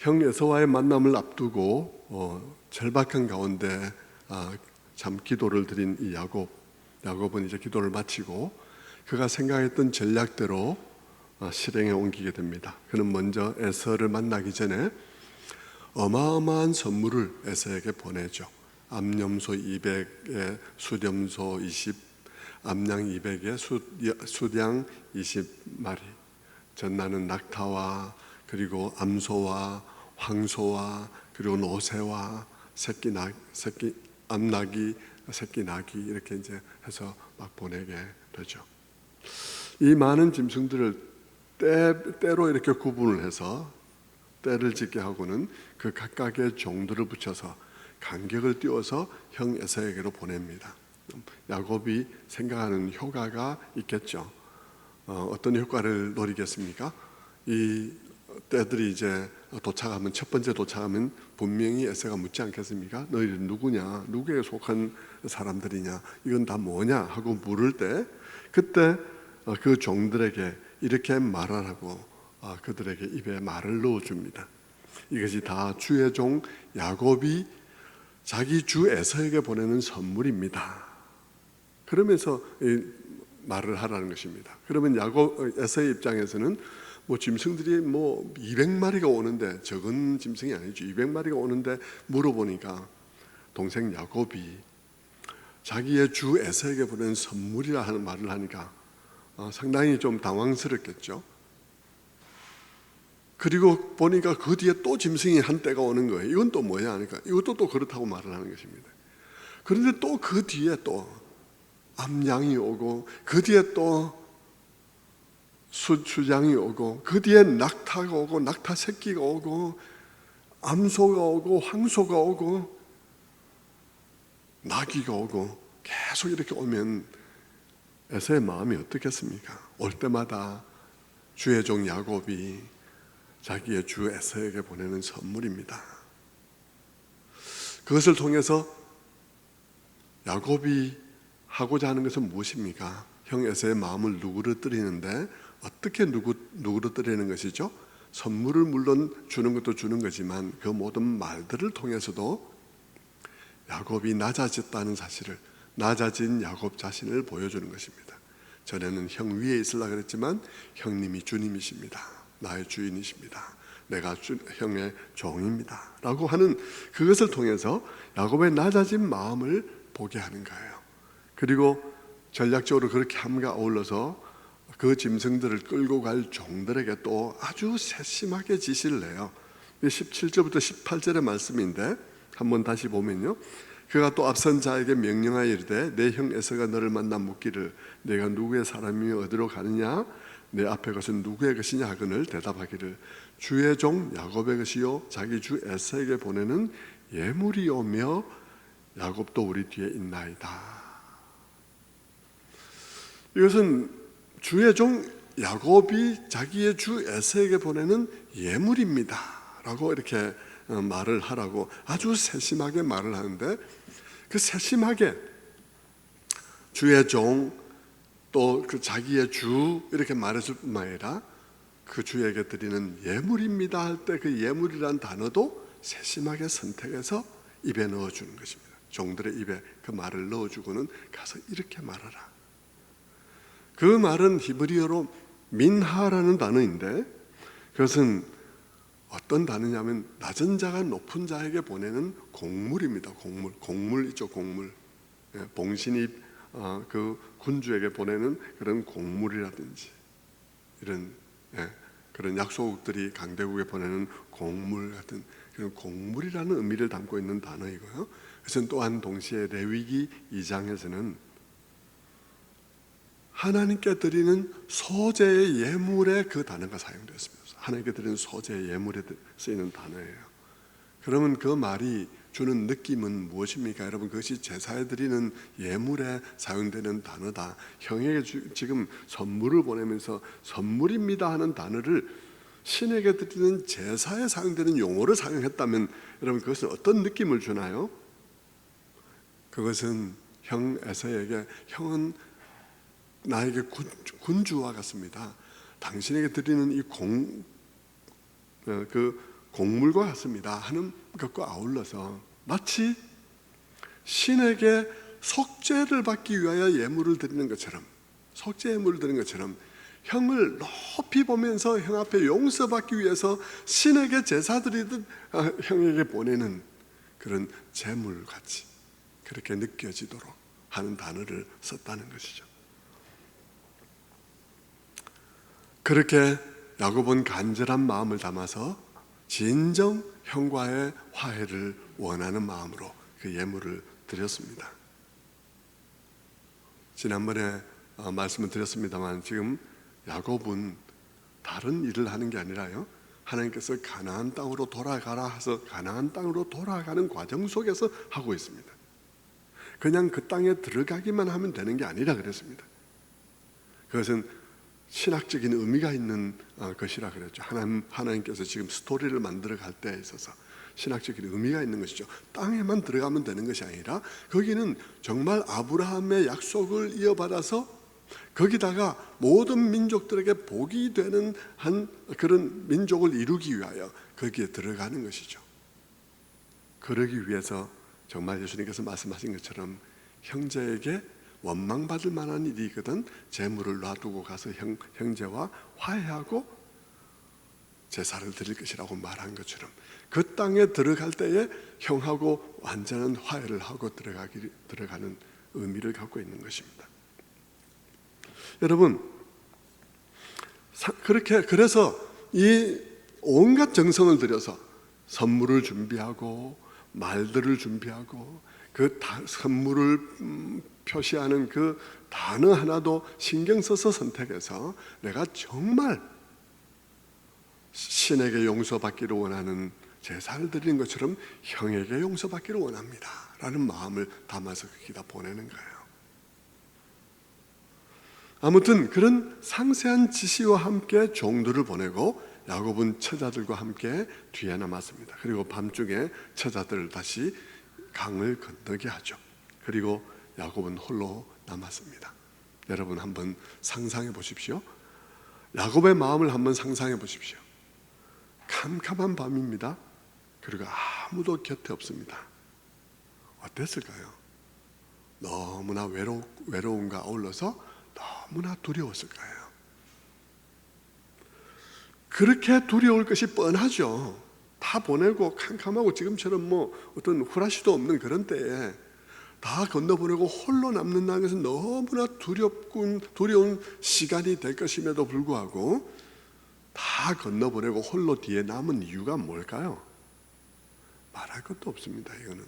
형 에서와의 만남을 앞두고 절박한 가운데 참 기도를 드린 이 야곱은 이제 기도를 마치고 그가 생각했던 전략대로 실행에 옮기게 됩니다. 그는 먼저 에서를 만나기 전에 어마어마한 선물을 에서에게 보내죠. 암염소 200에 숫염소 20, 암양 200에 숫양 20마리, 전나는 낙타와 그리고 암소와 황소와 그리고 노새와 새끼 암나귀, 새끼 나귀 이렇게 이제 해서 막 보내게 되죠. 이 많은 짐승들을 때로 이렇게 구분을 해서 때를 짓게 하고는 그 각각의 종들을 붙여서 간격을 띄워서 형 에서에게로 보냅니다. 야곱이 생각하는 효과가 있겠죠. 어떤 효과를 노리겠습니까? 이 때들이 이제 도착하면, 첫 번째 도착하면 분명히 에서가 묻지 않겠습니까? 너희들 누구냐? 누구에 속한 사람들이냐? 이건 다 뭐냐? 하고 물을 때 그때 그 종들에게 이렇게 말하라고 그들에게 입에 말을 넣어줍니다. 이것이 다 주의 종 야곱이 자기 주 에서에게 보내는 선물입니다. 그러면서 말을 하라는 것입니다. 그러면 에서의 입장에서는 짐승들이 200마리가 오는데, 적은 짐승이 아니죠. 200마리가 오는데 물어보니까 동생 야곱이 자기의 주 에서에게 보낸 선물이라 하는 말을 하니까 상당히 좀 당황스럽겠죠. 그리고 보니까 그 뒤에 또 짐승이 한 떼가 오는 거예요. 이건 또 뭐냐 하니까 이것도 또 그렇다고 말을 하는 것입니다. 그런데 또 그 뒤에 또 암양이 오고, 그 뒤에 또 수양이 오고, 그 뒤에 낙타가 오고, 낙타 새끼가 오고, 암소가 오고, 황소가 오고, 나귀가 오고, 계속 이렇게 오면 에서의 마음이 어떻겠습니까? 올 때마다 주의 종 야곱이 자기의 주 에서에게 보내는 선물입니다. 그것을 통해서 야곱이 하고자 하는 것은 무엇입니까? 형 에서의 마음을 누그러뜨리는데, 어떻게 누그러뜨리는 것이죠? 선물을 물론 주는 것도 주는 거지만 그 모든 말들을 통해서도 야곱이 낮아졌다는 사실을, 낮아진 야곱 자신을 보여주는 것입니다. 전에는 형 위에 있으려고 그랬지만 형님이 주님이십니다. 나의 주인이십니다. 내가 형의 종입니다. 라고 하는 그것을 통해서 야곱의 낮아진 마음을 보게 하는 거예요. 그리고 전략적으로 그렇게 함과 어울러서 그 짐승들을 끌고 갈 종들에게 또 아주 세심하게 지시를 해요. 17절부터 18절의 말씀인데 한번 다시 보면요, 그가 또 앞선 자에게 명령하여 이르되 내 형 에서가 너를 만나 묻기를 내가 누구의 사람이며 어디로 가느냐, 내 앞에 것은 누구의 것이냐 하거늘 대답하기를 주의 종 야곱의 것이요 자기 주 에서에게 보내는 예물이오며 야곱도 우리 뒤에 있나이다. 이것은 주의 종 야곱이 자기의 주 에서에게 보내는 예물입니다 라고 이렇게 말을 하라고 아주 세심하게 말을 하는데, 그 세심하게 주의 종 또 그 자기의 주 이렇게 말했을 뿐만 아니라 그 주에게 드리는 예물입니다 할 때 그 예물이란 단어도 세심하게 선택해서 입에 넣어주는 것입니다. 종들의 입에 그 말을 넣어주고는 가서 이렇게 말하라. 그 말은 히브리어로 민하라는 단어인데, 그것은 어떤 단어냐면 낮은 자가 높은 자에게 보내는 공물입니다. 공물 있죠. 공물. 봉신이 그 군주에게 보내는 그런 공물이라든지 이런 그런 약소국들이 강대국에 보내는 공물 같은 그런 공물이라는 의미를 담고 있는 단어이고요. 그것은 또한 동시에 레위기 2장에서는 하나님께 드리는 소재의 예물에 그 단어가 사용되었습니다. 하나님께 드리는 소재의 예물에 쓰이는 단어예요. 그러면 그 말이 주는 느낌은 무엇입니까? 여러분, 그것이 제사에 드리는 예물에 사용되는 단어다. 형에게 지금 선물을 보내면서 선물입니다 하는 단어를 신에게 드리는 제사에 사용되는 용어를 사용했다면 여러분, 그것은 어떤 느낌을 주나요? 그것은 형 에서에게 형은 나에게 군주와 같습니다. 당신에게 드리는 이 곡물과 같습니다 하는 것과 아울러서 마치 신에게 속죄를 받기 위하여 예물을 드리는 것처럼, 속죄 예물을 드리는 것처럼 형을 높이 보면서 형 앞에 용서받기 위해서 신에게 제사 드리듯 형에게 보내는 그런 제물같이 그렇게 느껴지도록 하는 단어를 썼다는 것이죠. 그렇게 야곱은 간절한 마음을 담아서 진정 형과의 화해를 원하는 마음으로 그 예물을 드렸습니다. 지난번에 말씀을 드렸습니다만 지금 야곱은 다른 일을 하는 게 아니라요, 하나님께서 가나안 땅으로 돌아가라 해서 가나안 땅으로 돌아가는 과정 속에서 하고 있습니다. 그냥 그 땅에 들어가기만 하면 되는 게 아니라 그랬습니다. 그것은 신학적인 의미가 있는 것이라 그랬죠. 하나님께서 지금 스토리를 만들어 갈 때에 있어서 신학적인 의미가 있는 것이죠. 땅에만 들어가면 되는 것이 아니라 거기는 정말 아브라함의 약속을 이어받아서 거기다가 모든 민족들에게 복이 되는 한 그런 민족을 이루기 위하여 거기에 들어가는 것이죠. 그러기 위해서 정말 예수님께서 말씀하신 것처럼 형제에게 원망받을 만한 일이거든 재물을 놔두고 가서 형제와 화해하고 제사를 드릴 것이라고 말한 것처럼 그 땅에 들어갈 때에 형하고 완전한 화해를 하고 들어가는 의미를 갖고 있는 것입니다. 여러분, 그래서 이 온갖 정성을 들여서 선물을 준비하고 말들을 준비하고 그 선물을 표시하는 그 단어 하나도 신경 써서 선택해서 내가 정말 신에게 용서받기를 원하는 제사를 드리는 것처럼 형에게 용서받기를 원합니다 라는 마음을 담아서 거기다 보내는 거예요. 아무튼 그런 상세한 지시와 함께 종들을 보내고 야곱은 처자들과 함께 뒤에 남았습니다. 그리고 밤중에 처자들을 다시 강을 건너게 하죠. 그리고 야곱은 홀로 남았습니다. 여러분 한번 상상해 보십시오. 야곱의 마음을 한번 상상해 보십시오. 캄캄한 밤입니다. 그리고 아무도 곁에 없습니다. 어땠을까요? 너무나 외로움과 어울러서 너무나 두려웠을 거예요. 그렇게 두려울 것이 뻔하죠. 다 보내고 캄캄하고 지금처럼 어떤 후라시도 없는 그런 때에 다 건너보내고 홀로 남는다는 것은 너무나 두려운 시간이 될 것임에도 불구하고 다 건너보내고 홀로 뒤에 남은 이유가 뭘까요? 말할 것도 없습니다. 이거는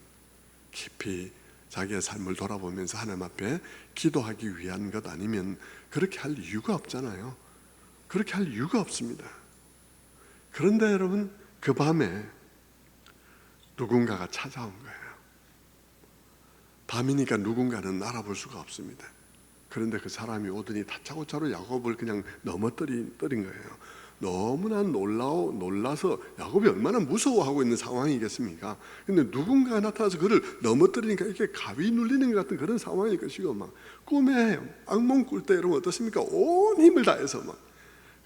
깊이 자기의 삶을 돌아보면서 하나님 앞에 기도하기 위한 것 아니면 그렇게 할 이유가 없잖아요. 그렇게 할 이유가 없습니다. 그런데 여러분, 그 밤에 누군가가 찾아온 거예요. 밤이니까 누군가는 알아볼 수가 없습니다. 그런데 그 사람이 오더니 다짜고짜로 야곱을 그냥 넘어뜨린 거예요. 너무나 놀라서 야곱이 얼마나 무서워하고 있는 상황이겠습니까? 근데 누군가가 나타나서 그를 넘어뜨리니까 이렇게 가위 눌리는 것 같은 그런 상황일 것이고, 막 꿈에 악몽 꿀 때 여러분 어떻습니까? 온 힘을 다해서 막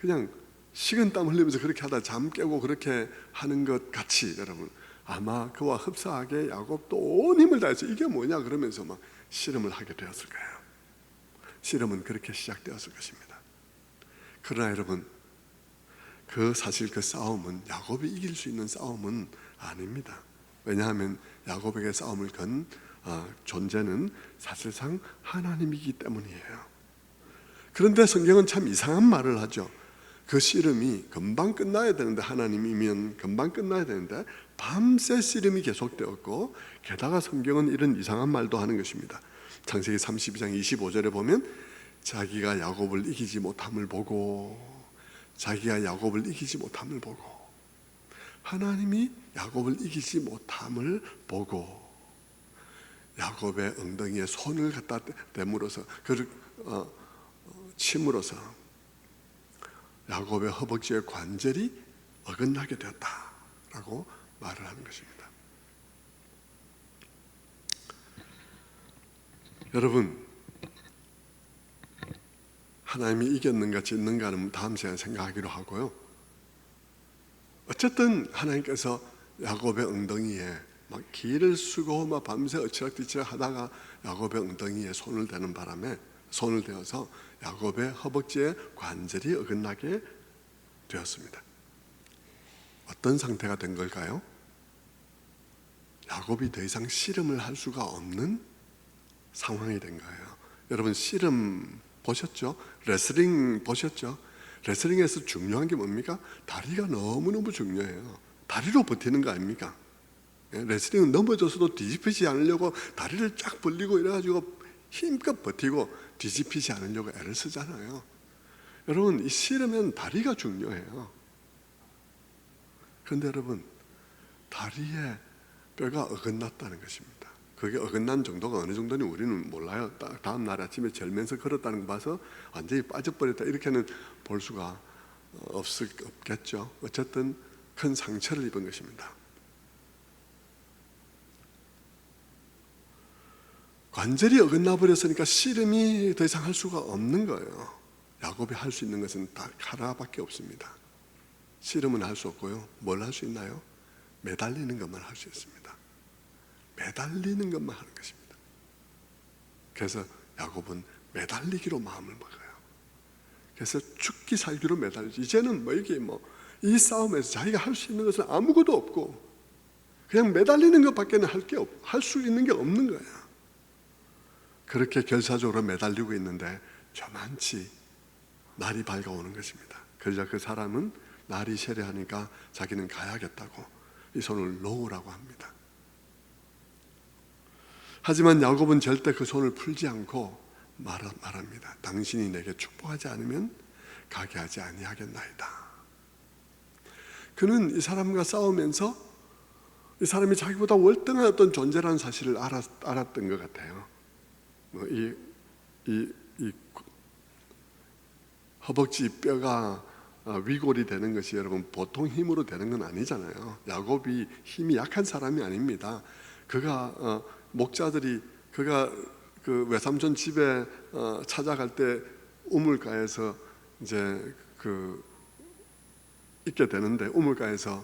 그냥 식은땀 흘리면서 그렇게 하다 잠 깨고 그렇게 하는 것 같이 여러분 아마 그와 흡사하게 야곱도 온 힘을 다해서 이게 뭐냐 그러면서 막 씨름을 하게 되었을 거예요. 씨름은 그렇게 시작되었을 것입니다. 그러나 여러분, 사실 그 싸움은 야곱이 이길 수 있는 싸움은 아닙니다. 왜냐하면 야곱에게 싸움을 건 존재는 사실상 하나님이기 때문이에요. 그런데 성경은 참 이상한 말을 하죠. 그 씨름이 금방 끝나야 되는데, 하나님이면 금방 끝나야 되는데 밤새 씨름이 계속되었고, 게다가 성경은 이런 이상한 말도 하는 것입니다. 창세기 32장 25절에 보면 자기가 야곱을 이기지 못함을 보고, 하나님이 야곱을 이기지 못함을 보고 야곱의 엉덩이에 손을 갖다 대물어서 그를 침으로써 야곱의 허벅지의 관절이 어긋나게 되었다라고 말을 하는 것입니다. 여러분, 하나님이 이겼는가 졌는가는 다음 시간에 생각하기로 하고요. 어쨌든 하나님께서 야곱의 엉덩이에 막 기를 쓰고 막 밤새 어치락뒤치락 하다가 야곱의 엉덩이에 손을 대는 바람에 손을 대어서 야곱의 허벅지에 관절이 어긋나게 되었습니다. 어떤 상태가 된 걸까요? 야곱이 더 이상 씨름을 할 수가 없는 상황이 된 거예요. 여러분 씨름 보셨죠? 레슬링 보셨죠? 레슬링에서 중요한 게 뭡니까? 다리가 너무너무 중요해요. 다리로 버티는 거 아닙니까? 레슬링은 넘어져서도 뒤집히지 않으려고 다리를 쫙 벌리고 이래가지고 힘껏 버티고 뒤집히지 않으려고 애를 쓰잖아요. 여러분 이 씨름은 다리가 중요해요. 그런데 여러분 다리에 뼈가 어긋났다는 것입니다. 그게 어긋난 정도가 어느 정도는 우리는 몰라요. 다음 날 아침에 절면서 걸었다는 거 봐서 완전히 빠져버렸다 이렇게는 볼 수가 없겠죠. 어쨌든 큰 상처를 입은 것입니다. 관절이 어긋나 버렸으니까 씨름이 더 이상 할 수가 없는 거예요. 야곱이 할 수 있는 것은 딱 하나밖에 없습니다. 씨름은 할 수 없고요. 뭘 할 수 있나요? 매달리는 것만 할 수 있습니다. 매달리는 것만 하는 것입니다. 그래서 야곱은 매달리기로 마음을 먹어요. 그래서 죽기 살기로 매달리지. 이제는 이 싸움에서 자기가 할 수 있는 것은 아무것도 없고 그냥 매달리는 것밖에는 할 수 있는 게 없는 거야. 그렇게 결사적으로 매달리고 있는데 저만치 날이 밝아오는 것입니다. 그러자 그 사람은 날이 세려하니까 자기는 가야겠다고 이 손을 놓으라고 합니다. 하지만 야곱은 절대 그 손을 풀지 않고 말합니다. 당신이 내게 축복하지 않으면 가게 하지 아니하겠나이다. 그는 이 사람과 싸우면서 이 사람이 자기보다 월등한 어떤 존재라는 사실을 알았던 것 같아요. 이 허벅지 뼈가 위골이 되는 것이 여러분 보통 힘으로 되는 건 아니잖아요. 야곱이 힘이 약한 사람이 아닙니다. 그가 목자들이 그가 그 외삼촌 집에 찾아갈 때 우물가에서 이제 그 있게 되는데 우물가에서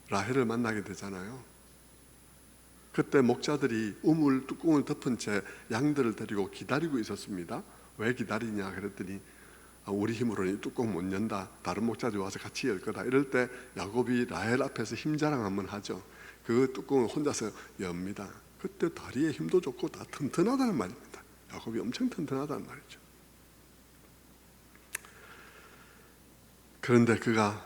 라헬을 만나게 되잖아요. 그때 목자들이 우물 뚜껑을 덮은 채 양들을 데리고 기다리고 있었습니다. 왜 기다리냐 그랬더니 우리 힘으로는 이 뚜껑 못 연다. 다른 목자들이 와서 같이 열 거다. 이럴 때 야곱이 라헬 앞에서 힘자랑 한번 하죠. 그 뚜껑을 혼자서 엽니다. 그때 다리에 힘도 좋고 다 튼튼하다는 말입니다. 야곱이 엄청 튼튼하다는 말이죠. 그런데 그가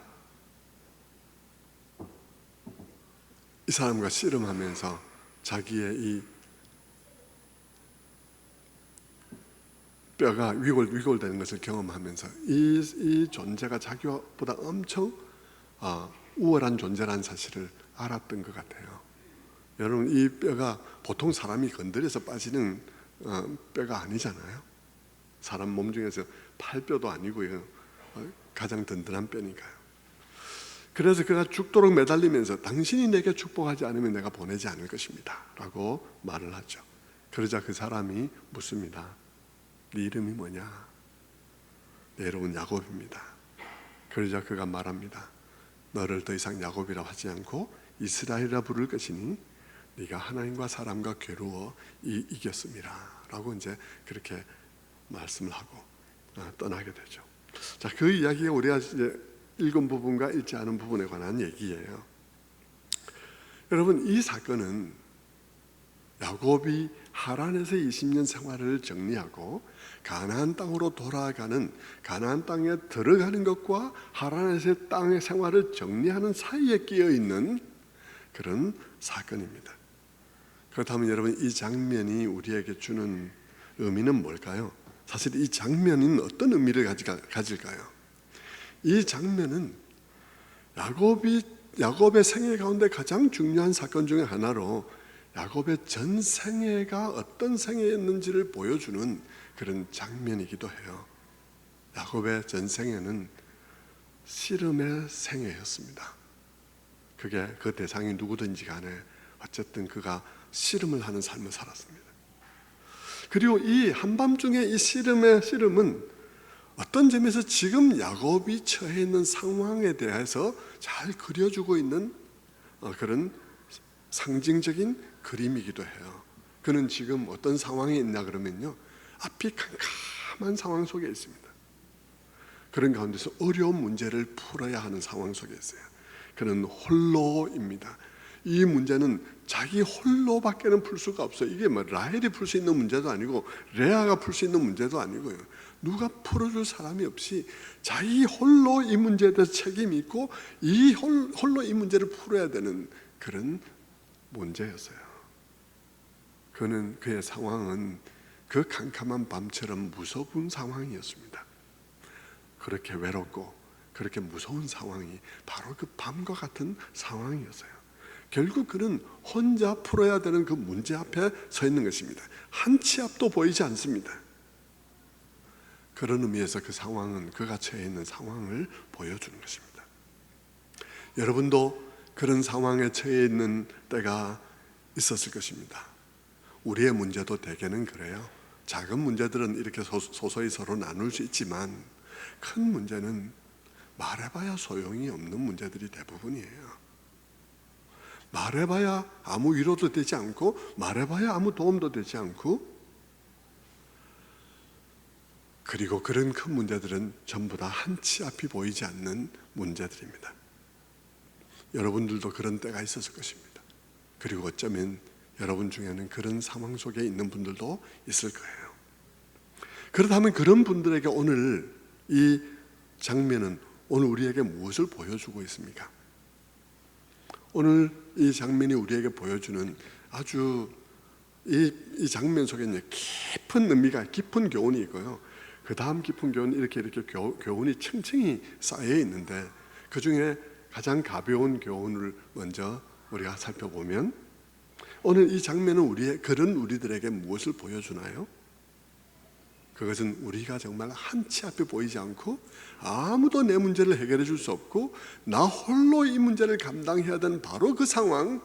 이 사람과 씨름하면서 자기의 이 뼈가 위골되는 것을 경험하면서 이 존재가 자기보다 엄청 우월한 존재라는 사실을 알았던 것 같아요. 여러분 이 뼈가 보통 사람이 건드려서 빠지는 뼈가 아니잖아요. 사람 몸 중에서 팔뼈도 아니고요. 가장 든든한 뼈니까요. 그래서 그가 죽도록 매달리면서 당신이 내게 축복하지 않으면 내가 보내지 않을 것입니다 라고 말을 하죠. 그러자 그 사람이 묻습니다. 네 이름이 뭐냐? 내 이름은 야곱입니다. 그러자 그가 말합니다. 너를 더 이상 야곱이라고 하지 않고 이스라엘이라 부를 것이니 네가 하나님과 사람과 괴로워 이겼습니다 라고 이제 그렇게 말씀을 하고 떠나게 되죠. 자, 그 이야기가 우리가 이제 읽은 부분과 읽지 않은 부분에 관한 얘기예요. 여러분 이 사건은 야곱이 하란에서 20년 생활을 정리하고 가나안 땅으로 돌아가는 가나안 땅에 들어가는 것과 하란에서의 땅의 생활을 정리하는 사이에 끼어 있는 그런 사건입니다. 그렇다면 여러분 이 장면이 우리에게 주는 의미는 뭘까요? 사실 이 장면은 어떤 의미를 가질까요? 이 장면은 야곱의 생애 가운데 가장 중요한 사건 중에 하나로 야곱의 전 생애가 어떤 생애였는지를 보여주는 그런 장면이기도 해요. 야곱의 전 생애는 씨름의 생애였습니다. 그게 그 대상이 누구든지 간에 어쨌든 그가 씨름을 하는 삶을 살았습니다. 그리고 이 한밤중에 이 씨름은 어떤 점에서 지금 야곱이 처해 있는 상황에 대해서 잘 그려주고 있는 그런 상징적인 그림이기도 해요. 그는 지금 어떤 상황에 있냐 그러면요, 앞이 캄캄한 상황 속에 있습니다. 그런 가운데서 어려운 문제를 풀어야 하는 상황 속에 있어요. 그는 홀로입니다. 이 문제는 자기 홀로밖에는 풀 수가 없어요. 이게 뭐 라헬이 풀 수 있는 문제도 아니고 레아가 풀 수 있는 문제도 아니고요. 누가 풀어줄 사람이 없이 자기 홀로 이 문제에 대해서 책임이 있고 이 홀로 이 문제를 풀어야 되는 그런 문제였어요. 그의 상황은 그 캄캄한 밤처럼 무서운 상황이었습니다. 그렇게 외롭고 그렇게 무서운 상황이 바로 그 밤과 같은 상황이었어요. 결국 그는 혼자 풀어야 되는 그 문제 앞에 서 있는 것입니다. 한 치 앞도 보이지 않습니다. 그런 의미에서 그 상황은 그가 처해 있는 상황을 보여주는 것입니다. 여러분도 그런 상황에 처해 있는 때가 있었을 것입니다. 우리의 문제도 대개는 그래요. 작은 문제들은 이렇게 소소히 서로 나눌 수 있지만 큰 문제는 말해봐야 소용이 없는 문제들이 대부분이에요. 말해봐야 아무 위로도 되지 않고 말해봐야 아무 도움도 되지 않고, 그리고 그런 큰 문제들은 전부 다 한 치 앞이 보이지 않는 문제들입니다. 여러분들도 그런 때가 있었을 것입니다. 그리고 어쩌면 여러분 중에는 그런 상황 속에 있는 분들도 있을 거예요. 그렇다면 그런 분들에게 오늘 이 장면은 오늘 우리에게 무엇을 보여주고 있습니까? 오늘 이 장면이 우리에게 보여주는 아주 이 장면 속에 깊은 의미가, 깊은 교훈이 있고요. 그 다음 깊은 교훈은 이렇게 교훈이 층층이 쌓여 있는데, 그 중에 가장 가벼운 교훈을 먼저 우리가 살펴보면, 오늘 이 장면은 그런 우리들에게 무엇을 보여주나요? 그것은 우리가 정말 한 치 앞에 보이지 않고 아무도 내 문제를 해결해 줄 수 없고 나 홀로 이 문제를 감당해야 되는 바로 그 상황,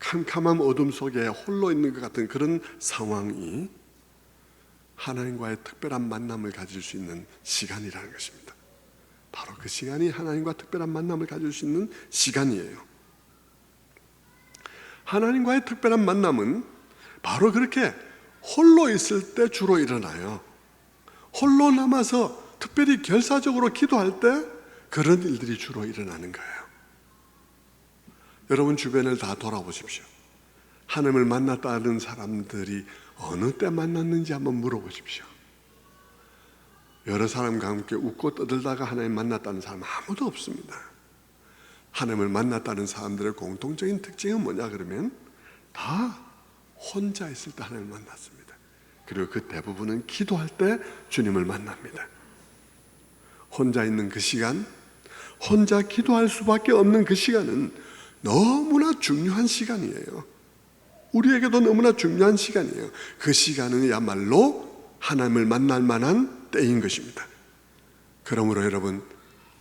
캄캄한 어둠 속에 홀로 있는 것 같은 그런 상황이 하나님과의 특별한 만남을 가질 수 있는 시간이라는 것입니다. 바로 그 시간이 하나님과 특별한 만남을 가질 수 있는 시간이에요. 하나님과의 특별한 만남은 바로 그렇게 홀로 있을 때 주로 일어나요. 홀로 남아서 특별히 결사적으로 기도할 때 그런 일들이 주로 일어나는 거예요. 여러분 주변을 다 돌아보십시오. 하나님을 만났다는 사람들이 어느 때 만났는지 한번 물어보십시오. 여러 사람과 함께 웃고 떠들다가 하나님 만났다는 사람 아무도 없습니다. 하나님을 만났다는 사람들의 공통적인 특징은 뭐냐 그러면 다 혼자 있을 때 하나님을 만났습니다. 그리고 그 대부분은 기도할 때 주님을 만납니다. 혼자 있는 그 시간, 혼자 기도할 수밖에 없는 그 시간은 너무나 중요한 시간이에요. 우리에게도 너무나 중요한 시간이에요. 그 시간은 야말로 하나님을 만날 만한 때인 것입니다. 그러므로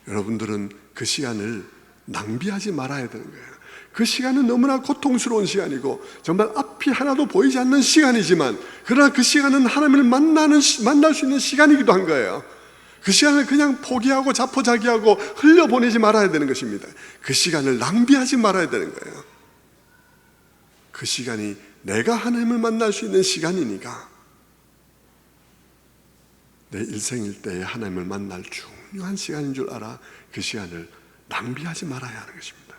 여러분들은 그 시간을 낭비하지 말아야 되는 거예요. 그 시간은 너무나 고통스러운 시간이고 정말 앞이 하나도 보이지 않는 시간이지만, 그러나 그 시간은 하나님을 만날 수 있는 시간이기도 한 거예요. 그 시간을 그냥 포기하고 자포자기하고 흘려보내지 말아야 되는 것입니다. 그 시간을 낭비하지 말아야 되는 거예요. 그 시간이 내가 하나님을 만날 수 있는 시간이니까 내 일생일 때에 하나님을 만날 중요한 시간인 줄 알아 그 시간을 낭비하지 말아야 하는 것입니다.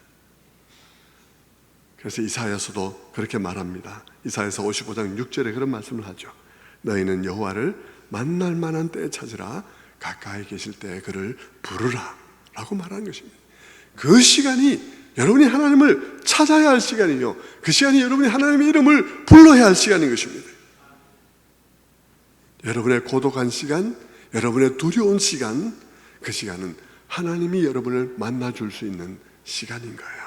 그래서 이사야서도 그렇게 말합니다. 이사야서 55장 6절에 그런 말씀을 하죠. 너희는 여호와를 만날 만한 때에 찾으라, 가까이 계실 때에 그를 부르라 라고 말하는 것입니다. 그 시간이 여러분이 하나님을 찾아야 할 시간이요, 그 시간이 여러분이 하나님의 이름을 불러야 할 시간인 것입니다. 여러분의 고독한 시간, 여러분의 두려운 시간, 그 시간은 하나님이 여러분을 만나줄 수 있는 시간인 거예요.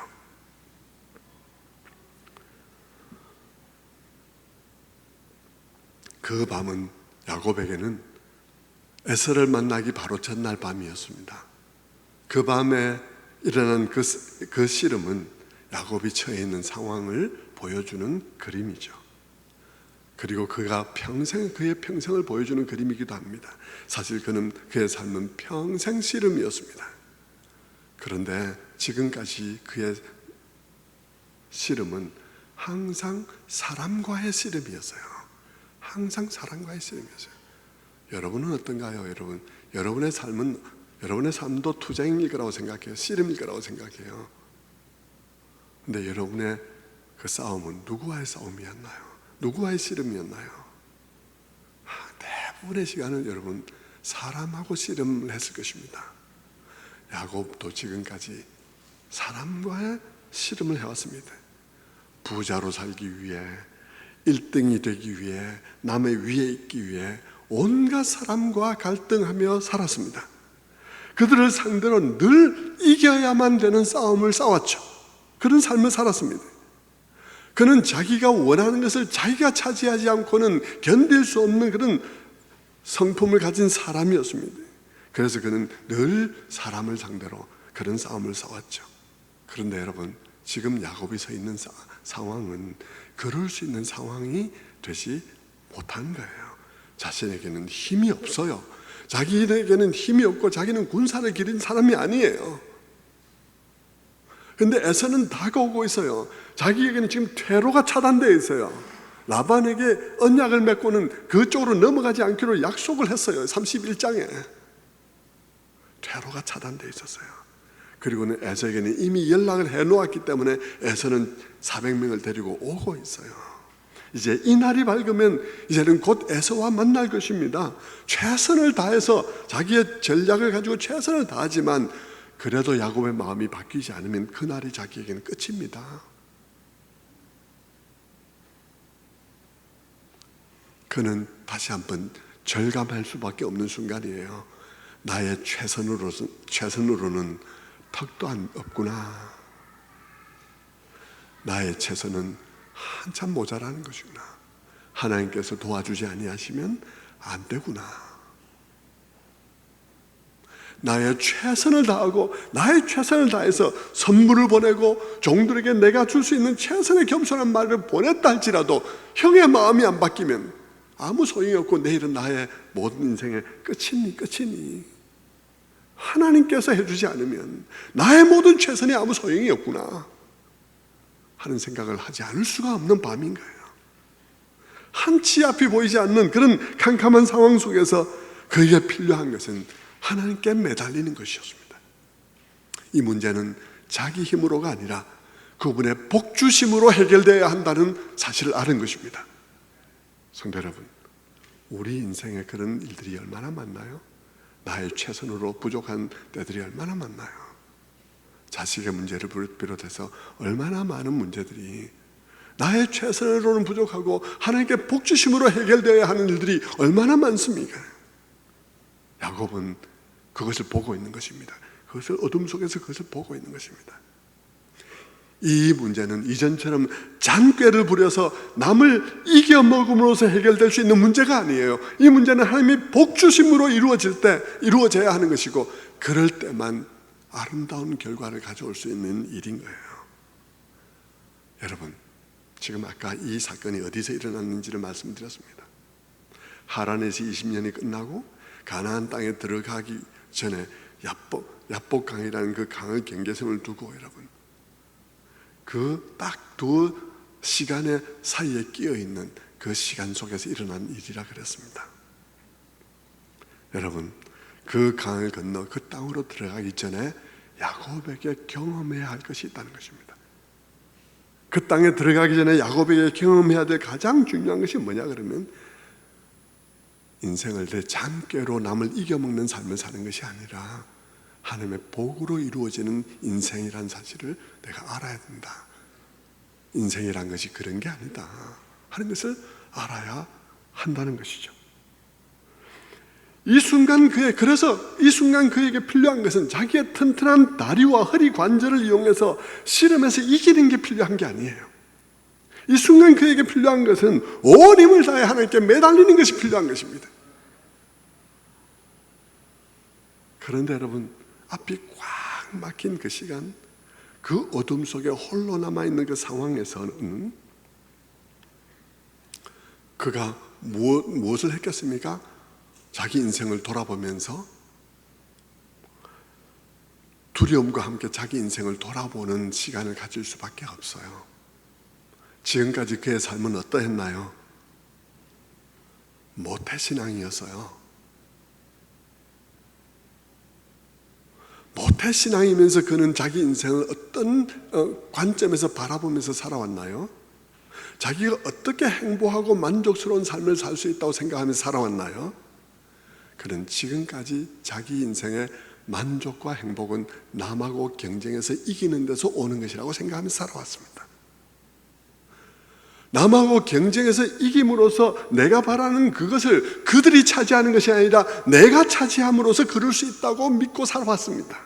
그 밤은 야곱에게는 에서를 만나기 바로 전날 밤이었습니다. 그 밤에 일어난 그 씨름은 야곱이 처해 있는 상황을 보여주는 그림이죠. 그리고 그의 평생을 보여주는 그림이기도 합니다. 사실 그의 삶은 평생 씨름이었습니다. 그런데 지금까지 그의 씨름은 항상 사람과의 씨름이었어요. 항상 사람과의 씨름이었어요. 여러분은 어떤가요? 여러분의 삶도 투쟁일 거라고 생각해요. 씨름일 거라고 생각해요. 근데 여러분의 그 싸움은 누구와의 싸움이었나요? 누구와의 씨름이었나요? 대부분의 시간은 여러분 사람하고 씨름을 했을 것입니다. 야곱도 지금까지 사람과의 씨름을 해왔습니다. 부자로 살기 위해, 1등이 되기 위해, 남의 위에 있기 위해 온갖 사람과 갈등하며 살았습니다. 그들을 상대로 늘 이겨야만 되는 싸움을 싸웠죠. 그런 삶을 살았습니다. 그는 자기가 원하는 것을 자기가 차지하지 않고는 견딜 수 없는 그런 성품을 가진 사람이었습니다. 그래서 그는 늘 사람을 상대로 그런 싸움을 싸웠죠. 그런데 여러분, 지금 야곱이 서 있는 상황은 그럴 수 있는 상황이 되지 못한 거예요. 자신에게는 힘이 없어요. 자기에게는 힘이 없고 자기는 군사를 기린 사람이 아니에요. 근데 에서는 다가오고 있어요. 자기에게는 지금 퇴로가 차단되어 있어요. 라반에게 언약을 맺고는 그쪽으로 넘어가지 않기로 약속을 했어요. 31장에 퇴로가 차단되어 있었어요. 그리고는 에서에게는 이미 연락을 해놓았기 때문에 에서는 400명을 데리고 오고 있어요. 이제 이 날이 밝으면 이제는 곧 에서와 만날 것입니다. 최선을 다해서 자기의 전략을 가지고 최선을 다하지만 그래도 야곱의 마음이 바뀌지 않으면 그날이 자기에게는 끝입니다. 그는 다시 한번 절감할 수밖에 없는 순간이에요. 나의 최선으로는 턱도 없구나. 나의 최선은 한참 모자라는 것이구나. 하나님께서 도와주지 아니하시면 안 되구나. 나의 최선을 다하고 나의 최선을 다해서 선물을 보내고 종들에게 내가 줄 수 있는 최선의 겸손한 말을 보냈다 할지라도 형의 마음이 안 바뀌면 아무 소용이 없고 내일은 나의 모든 인생의 끝이니 하나님께서 해주지 않으면 나의 모든 최선이 아무 소용이 없구나 하는 생각을 하지 않을 수가 없는 밤인 거예요. 한치 앞이 보이지 않는 그런 캄캄한 상황 속에서 그에게 필요한 것은 하나님께 매달리는 것이었습니다. 이 문제는 자기 힘으로가 아니라 그분의 복주심으로 해결되어야 한다는 사실을 아는 것입니다. 성도 여러분, 우리 인생에 그런 일들이 얼마나 많나요? 나의 최선으로 부족한 때들이 얼마나 많나요? 자식의 문제를 비롯해서 얼마나 많은 문제들이 나의 최선으로는 부족하고 하나님께 복주심으로 해결되어야 하는 일들이 얼마나 많습니까? 야곱은 그것을 보고 있는 것입니다. 그것을 어둠 속에서 그것을 보고 있는 것입니다. 이 문제는 이전처럼 잔꾀를 부려서 남을 이겨먹음으로써 해결될 수 있는 문제가 아니에요. 이 문제는 하나님이 복주심으로 이루어져야 하는 것이고 그럴 때만 아름다운 결과를 가져올 수 있는 일인 거예요. 여러분, 지금 아까 이 사건이 어디서 일어났는지를 말씀드렸습니다. 하란에서 20년이 끝나고 가나안 땅에 들어가기 전에 야복강이라는 그 강의 경계선을 두고 여러분 그 딱 두 시간의 사이에 끼어 있는 그 시간 속에서 일어난 일이라 그랬습니다. 여러분, 그 강을 건너 그 땅으로 들어가기 전에 야곱에게 경험해야 할 것이 있다는 것입니다. 그 땅에 들어가기 전에 야곱에게 경험해야 될 가장 중요한 것이 뭐냐 그러면 인생을 내 잔꾀로 남을 이겨먹는 삶을 사는 것이 아니라 하나님의 복으로 이루어지는 인생이란 사실을 내가 알아야 된다. 인생이란 것이 그런 게 아니다 하는 것을 알아야 한다는 것이죠. 그래서 이 순간 그에게 필요한 것은 자기의 튼튼한 다리와 허리 관절을 이용해서 씨름해서 이기는 게 필요한 게 아니에요. 이 순간 그에게 필요한 것은 온 힘을 다해 하나님께 매달리는 것이 필요한 것입니다. 그런데 여러분, 앞이 꽉 막힌 그 시간, 그 어둠 속에 홀로 남아있는 그 상황에서는 그가 무엇을 했겠습니까? 자기 인생을 돌아보면서 두려움과 함께 자기 인생을 돌아보는 시간을 가질 수밖에 없어요. 지금까지 그의 삶은 어떠했나요? 모태신앙이었어요. 모태신앙이면서 그는 자기 인생을 어떤 관점에서 바라보면서 살아왔나요? 자기가 어떻게 행복하고 만족스러운 삶을 살 수 있다고 생각하면서 살아왔나요? 그는 지금까지 자기 인생의 만족과 행복은 남하고 경쟁해서 이기는 데서 오는 것이라고 생각하면서 살아왔습니다. 남하고 경쟁해서 이김으로써 내가 바라는 그것을 그들이 차지하는 것이 아니라 내가 차지함으로써 그럴 수 있다고 믿고 살아왔습니다.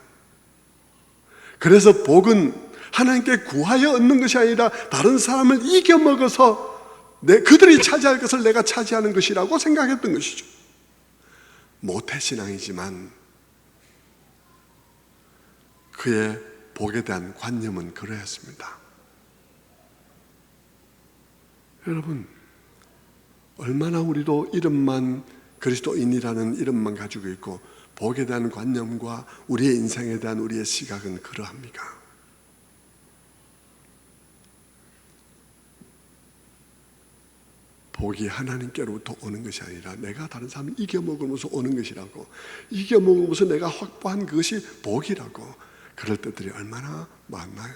그래서 복은 하나님께 구하여 얻는 것이 아니라 다른 사람을 이겨먹어서 그들이 차지할 것을 내가 차지하는 것이라고 생각했던 것이죠. 모태신앙이지만 그의 복에 대한 관념은 그러했습니다. 여러분, 얼마나 우리도 이름만 그리스도인이라는 이름만 가지고 있고 복에 대한 관념과 우리의 인생에 대한 우리의 시각은 그러합니까? 복이 하나님께로부터 오는 것이 아니라 내가 다른 사람을 이겨먹으면서 오는 것이라고, 이겨먹으면서 내가 확보한 그것이 복이라고, 그럴 때들이 얼마나 많나요?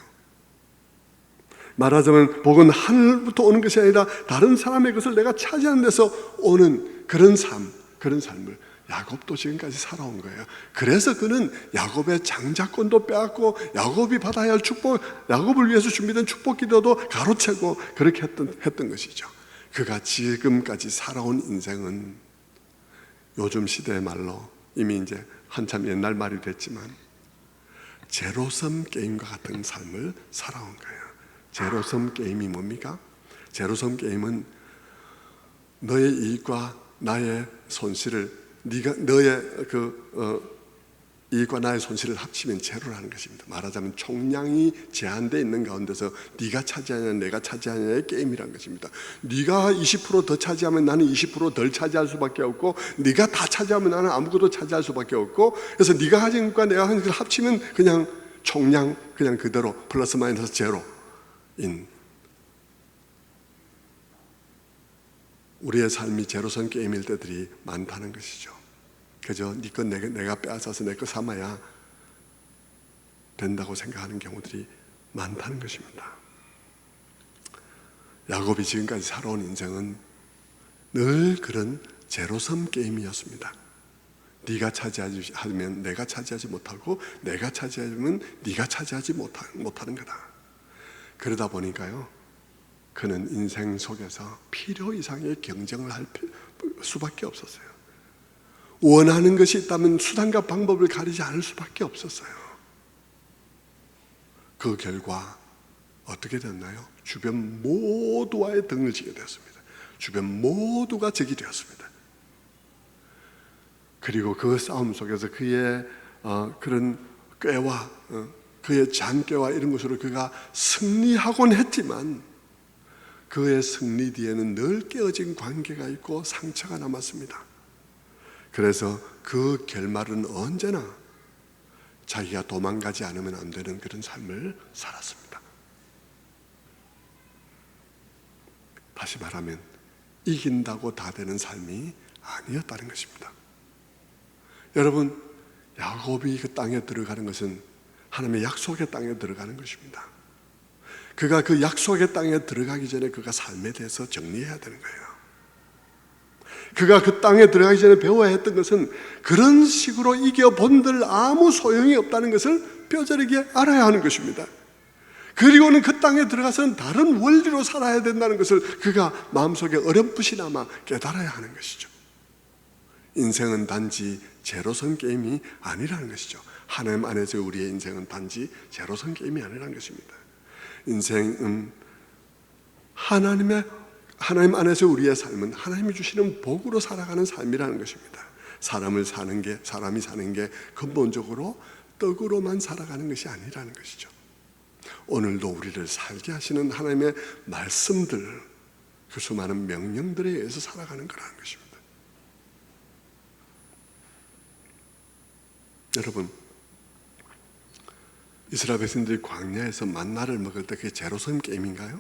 말하자면 복은 하늘부터 오는 것이 아니라 다른 사람의 것을 내가 차지하는 데서 오는 그런 삶을 야곱도 지금까지 살아온 거예요. 그래서 그는 야곱의 장자권도 빼앗고 야곱이 받아야 할 축복, 야곱을 위해서 준비된 축복 기도도 가로채고 그렇게 했던 것이죠. 그가 지금까지 살아온 인생은 요즘 시대의 말로 이미 이제 한참 옛날 말이 됐지만 제로섬 게임과 같은 삶을 살아온 거예요. 제로섬 게임이 뭡니까? 제로섬 게임은 너의 이익과 나의 손실을 너의 이익과 나의 손실을 합치면 제로라는 것입니다. 말하자면 총량이 제한되어 있는 가운데서 네가 차지하냐 내가 차지하냐의 게임이라는 것입니다. 네가 20% 더 차지하면 나는 20%덜 차지할 수밖에 없고, 네가 다 차지하면 나는 아무것도 차지할 수밖에 없고, 그래서 네가 가진 것과 내가 가진 것을 합치면 그냥 총량 그냥 그대로 플러스 마이너스 제로인, 우리의 삶이 제로섬 게임일 때들이 많다는 것이죠. 그저 네 것 내가 빼앗아서 내 것 삼아야 된다고 생각하는 경우들이 많다는 것입니다. 야곱이 지금까지 살아온 인생은 늘 그런 제로섬 게임이었습니다. 네가 차지하면 내가 차지하지 못하고 내가 차지하면 네가 차지하지 못하는 거다. 그러다 보니까요, 그는 인생 속에서 필요 이상의 경쟁을 할 수밖에 없었어요. 원하는 것이 있다면 수단과 방법을 가리지 않을 수밖에 없었어요. 그 결과 어떻게 됐나요? 주변 모두와의 등을 지게 되었습니다. 주변 모두가 적이 되었습니다. 그리고 그 싸움 속에서 그의 그런 꾀와 그의 잔꾀와 이런 것으로 그가 승리하곤 했지만 그의 승리 뒤에는 늘 깨어진 관계가 있고 상처가 남았습니다. 그래서 그 결말은 언제나 자기가 도망가지 않으면 안 되는 그런 삶을 살았습니다. 다시 말하면 이긴다고 다 되는 삶이 아니었다는 것입니다. 여러분, 야곱이 그 땅에 들어가는 것은 하나님의 약속의 땅에 들어가는 것입니다. 그가 그 약속의 땅에 들어가기 전에 그가 삶에 대해서 정리해야 되는 거예요. 그가 그 땅에 들어가기 전에 배워야 했던 것은 그런 식으로 이겨본들 아무 소용이 없다는 것을 뼈저리게 알아야 하는 것입니다. 그리고는 그 땅에 들어가서는 다른 원리로 살아야 된다는 것을 그가 마음속에 어렴풋이나마 깨달아야 하는 것이죠. 인생은 단지 제로섬 게임이 아니라는 것이죠. 하나님 안에서 우리의 인생은 단지 제로섬 게임이 아니라는 것입니다. 인생은 하나님 안에서 우리의 삶은 하나님이 주시는 복으로 살아가는 삶이라는 것입니다. 사람이 사는 게 근본적으로 떡으로만 살아가는 것이 아니라는 것이죠. 오늘도 우리를 살게 하시는 하나님의 말씀들, 그 수많은 명령들에 의해서 살아가는 거라는 것입니다. 여러분, 이스라엘 백성들이 광야에서 만나를 먹을 때 그게 제로섬 게임인가요?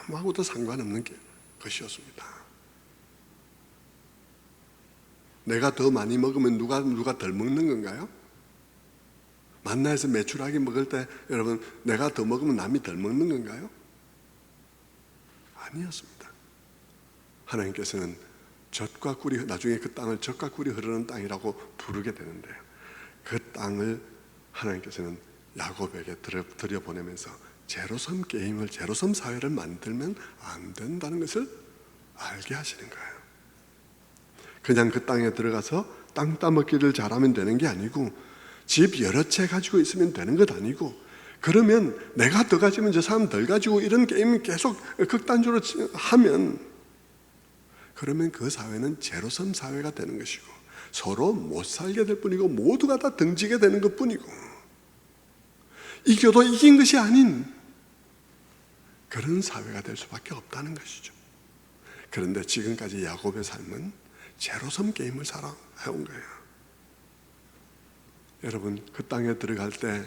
아무하고도 상관없는 것이었습니다. 내가 더 많이 먹으면 누가 덜 먹는 건가요? 만나에서 메추라기 먹을 때 여러분 내가 더 먹으면 남이 덜 먹는 건가요? 아니었습니다. 하나님께서는 젖과 꿀이, 나중에 그 땅을 젖과 꿀이 흐르는 땅이라고 부르게 되는데요, 그 땅을 하나님께서는 야곱에게 들여보내면서 제로섬 게임을, 제로섬 사회를 만들면 안 된다는 것을 알게 하시는 거예요. 그냥 그 땅에 들어가서 땅 따먹기를 잘하면 되는 게 아니고, 집 여러 채 가지고 있으면 되는 것 아니고, 그러면 내가 더 가지면 저 사람 덜 가지고 이런 게임 계속 극단적으로 하면, 그러면 그 사회는 제로섬 사회가 되는 것이고 서로 못 살게 될 뿐이고 모두가 다 등지게 되는 것 뿐이고, 이겨도 이긴 것이 아닌 그런 사회가 될 수밖에 없다는 것이죠. 그런데 지금까지 야곱의 삶은 제로섬 게임을 살아온 거예요. 여러분, 그 땅에 들어갈 때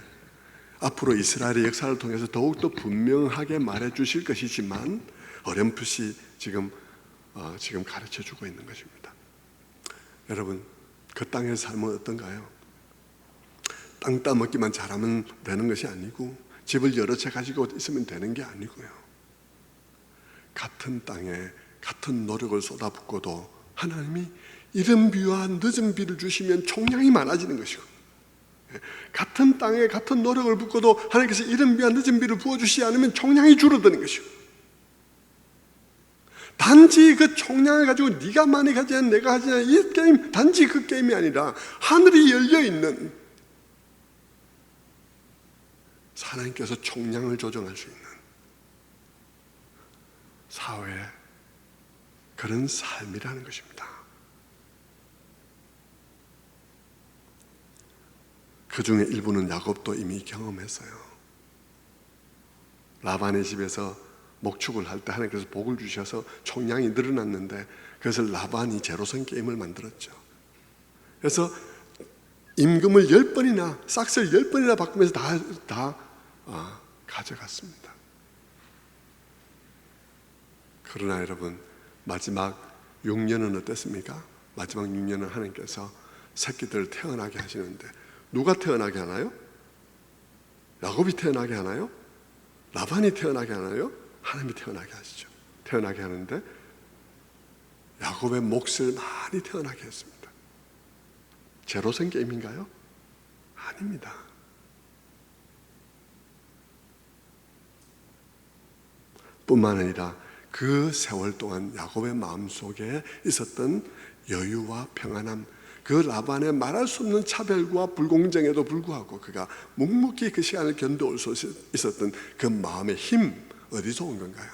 앞으로 이스라엘의 역사를 통해서 더욱더 분명하게 말해주실 것이지만 어렴풋이 지금 가르쳐주고 있는 것입니다. 여러분, 그 땅의 삶은 어떤가요? 땅 따먹기만 잘하면 되는 것이 아니고, 집을 여러 채 가지고 있으면 되는 게 아니고요, 같은 땅에 같은 노력을 쏟아붓고도 하나님이 이른 비와 늦은 비를 주시면 총량이 많아지는 것이고, 같은 땅에 같은 노력을 붓고도 하나님께서 이른 비와 늦은 비를 부어주시지 않으면 총량이 줄어드는 것이고, 단지 그 총량을 가지고 네가 많이 가지냐 내가 가지냐 이 게임, 단지 그 게임이 아니라 하늘이 열려있는, 하나님께서 총량을 조정할 수 있는 사회, 그런 삶이라는 것입니다. 그 중에 일부는 야곱도 이미 경험했어요. 라반의 집에서 목축을 할 때 하나님께서 복을 주셔서 총량이 늘어났는데 그것을 라반이 제로섬 게임을 만들었죠. 그래서 임금을 10번이나, 싹스를 10번이나 바꾸면서 다 가져갔습니다. 그러나 여러분, 마지막 6년은 어땠습니까? 마지막 6년은 하나님께서 새끼들을 태어나게 하시는데, 누가 태어나게 하나요? 야곱이 태어나게 하나요? 라반이 태어나게 하나요? 하나님이 태어나게 하시죠. 태어나게 하는데 야곱의 몫을 많이 태어나게 했습니다. 제로섬 게임인가요? 아닙니다. 뿐만 아니라 그 세월 동안 야곱의 마음속에 있었던 여유와 평안함, 그 라반의 말할 수 없는 차별과 불공정에도 불구하고 그가 묵묵히 그 시간을 견뎌올 수 있었던 그 마음의 힘, 어디서 온 건가요?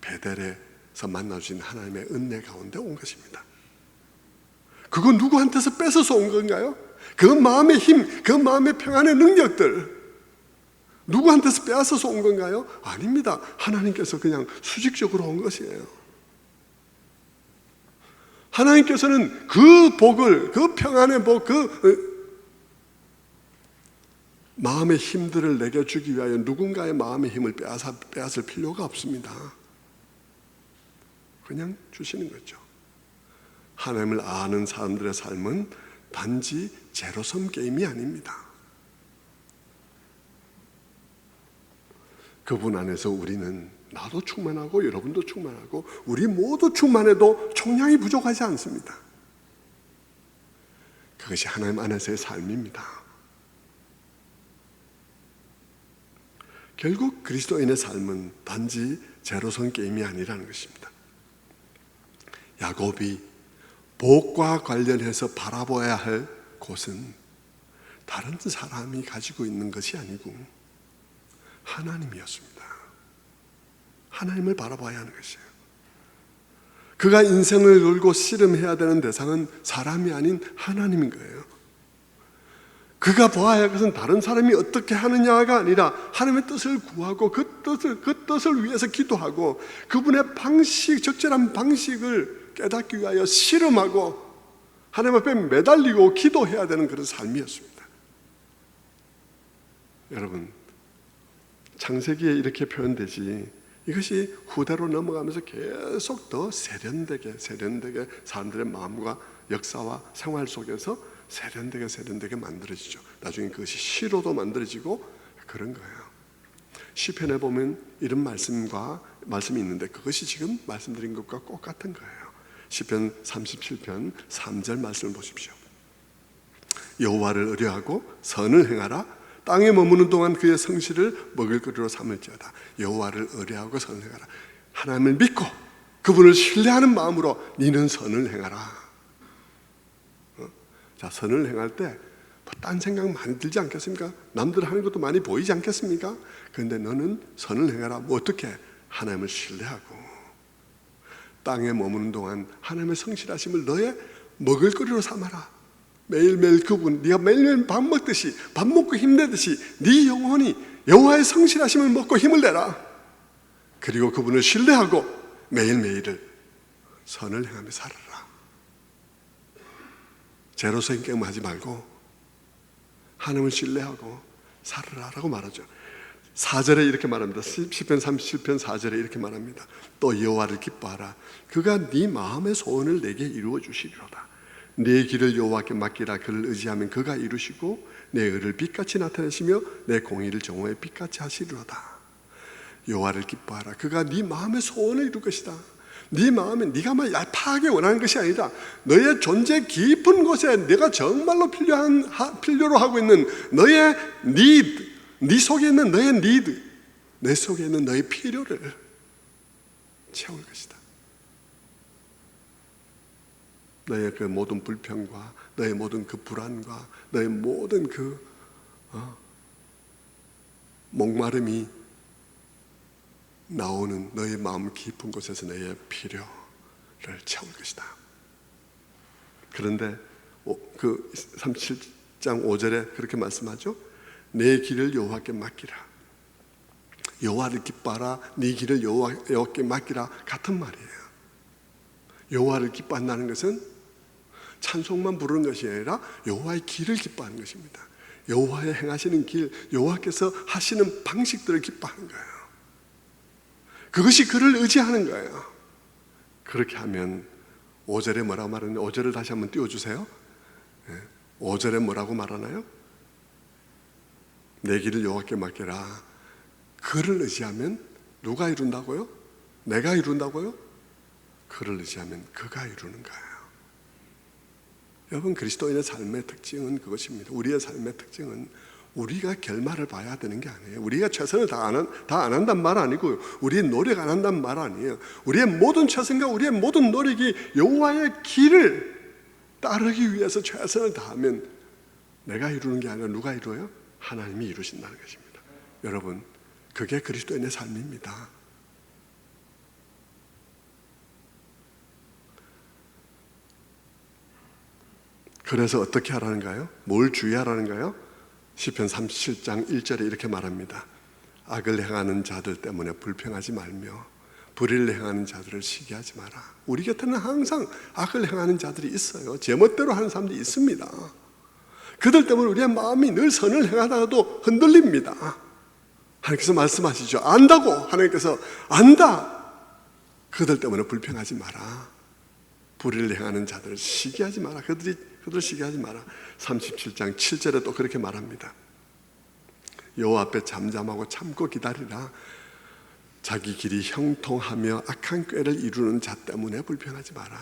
베델에서 만나주신 하나님의 은혜 가운데 온 것입니다. 그거 누구한테서 뺏어서 온 건가요? 그 마음의 힘, 그 마음의 평안의 능력들 누구한테서 빼앗아서 온 건가요? 아닙니다. 하나님께서 그냥 수직적으로 온 것이에요. 하나님께서는 그 복을, 그 평안의 복, 그 마음의 힘들을 내게 주기 위하여 누군가의 마음의 힘을 빼앗을 필요가 없습니다. 그냥 주시는 거죠. 하나님을 아는 사람들의 삶은 단지 제로섬 게임이 아닙니다. 그분 안에서 우리는, 나도 충만하고 여러분도 충만하고 우리 모두 충만해도 총량이 부족하지 않습니다. 그것이 하나님 안에서의 삶입니다. 결국 그리스도인의 삶은 단지 제로섬 게임이 아니라는 것입니다. 야곱이 복과 관련해서 바라봐야 할 곳은 다른 사람이 가지고 있는 것이 아니고 하나님이었습니다. 하나님을 바라봐야 하는 것이에요. 그가 인생을 걸고 씨름해야 되는 대상은 사람이 아닌 하나님인 거예요. 그가 보아야 할 것은 다른 사람이 어떻게 하느냐가 아니라 하나님의 뜻을 구하고 그 뜻을 위해서 기도하고 그분의 방식, 적절한 방식을 깨닫기 위하여 씨름하고 하나님 앞에 매달리고 기도해야 되는 그런 삶이었습니다. 여러분, 창세기에 이렇게 표현되지 이것이 후대로 넘어가면서 계속 더 세련되게 사람들의 마음과 역사와 생활 속에서 세련되게 만들어지죠. 나중에 그것이 시로도 만들어지고 그런 거예요. 시편에 보면 이런 말씀이 있는데 그것이 지금 말씀드린 것과 똑같은 거예요. 시편 37편 3절 말씀을 보십시오. 여호와를 의뢰하고 선을 행하라. 땅에 머무는 동안 그의 성실을 먹을거리로 삼을지어다. 여호와를 의뢰하고 선을 행하라. 하나님을 믿고 그분을 신뢰하는 마음으로 너는 선을 행하라. 자, 선을 행할 때 딴 생각 많이 들지 않겠습니까? 남들 하는 것도 많이 보이지 않겠습니까? 그런데 너는 선을 행하라. 뭐 어떻게? 하나님을 신뢰하고 땅에 머무는 동안 하나님의 성실하심을 너의 먹을거리로 삼아라. 매일매일 그분, 네가 매일매일 밥 먹고 힘내듯이 네 영혼이 여호와의 성실하심을 먹고 힘을 내라. 그리고 그분을 신뢰하고 매일매일을 선을 행하며 살아라. 제로서인 게임하지 말고 하나님을 신뢰하고 살아라라고 말하죠. 4절에 이렇게 말합니다. 시편 37편 4절에 이렇게 말합니다. 또 여호와를 기뻐하라. 그가 네 마음의 소원을 내게 이루어 주시리로다. 내 길을 여호와께 맡기라. 그를 의지하면 그가 이루시고 내 의를 빛같이 나타내시며 내 공의를 정오의 빛같이 하시리로다. 여호와를 기뻐하라. 그가 네 마음의 소원을 이룰 것이다. 네 마음에 네가 막 얄팍하게 원하는 것이 아니라 너의 존재 깊은 곳에 내가 정말로 필요로 하고 있는 너의 need, 네 속에 있는 너의 need, 내 속에 있는 너의 필요를 채울 것이다. 너의 그 모든 불평과 너의 모든 그 불안과 너의 모든 그 목마름이 나오는 너의 마음 깊은 곳에서 너의 필요를 채울 것이다. 그런데 그 37장 5절에 그렇게 말씀하죠. 내 길을 여호와께 맡기라. 여호와를 기뻐하라. 네 길을 여호와께 맡기라. 같은 말이에요. 여호와를 기뻐한다는 것은 찬송만 부르는 것이 아니라 여호와의 길을 기뻐하는 것입니다. 여호와의 행하시는 길, 여호와께서 하시는 방식들을 기뻐하는 거예요. 그것이 그를 의지하는 거예요. 그렇게 하면 5절에 뭐라고 말하나요? 5절을 다시 한번 띄워주세요. 5절에 뭐라고 말하나요? 내 길을 여호와께 맡겨라. 그를 의지하면 누가 이룬다고요? 내가 이룬다고요? 그를 의지하면 그가 이루는 거예요. 여러분, 그리스도인의 삶의 특징은 그것입니다. 우리의 삶의 특징은 우리가 결말을 봐야 되는 게 아니에요. 우리가 최선을 다 안 한단 말 아니고요. 우리의 노력 안 한단 말 아니에요. 우리의 모든 최선과 우리의 모든 노력이 여호와의 길을 따르기 위해서 최선을 다하면 내가 이루는 게 아니라 누가 이루어요? 하나님이 이루신다는 것입니다. 여러분, 그게 그리스도인의 삶입니다. 그래서 어떻게 하라는가요? 뭘 주의하라는가요? 시편 37장 1절에 이렇게 말합니다. 악을 행하는 자들 때문에 불평하지 말며 불의를 행하는 자들을 시기하지 마라. 우리 곁에는 항상 악을 행하는 자들이 있어요. 제멋대로 하는 사람들이 있습니다. 그들 때문에 우리의 마음이 늘 선을 행하다가도 흔들립니다. 하나님께서 말씀하시죠. 안다고 하나님께서 안다. 그들 때문에 불평하지 마라. 불의를 행하는 자들을 시기하지 마라. 그들을 시기하지 마라. 37장 7절에 또 그렇게 말합니다. 여호와 앞에 잠잠하고 참고 기다리라. 자기 길이 형통하며 악한 꾀를 이루는 자 때문에 불평하지 마라.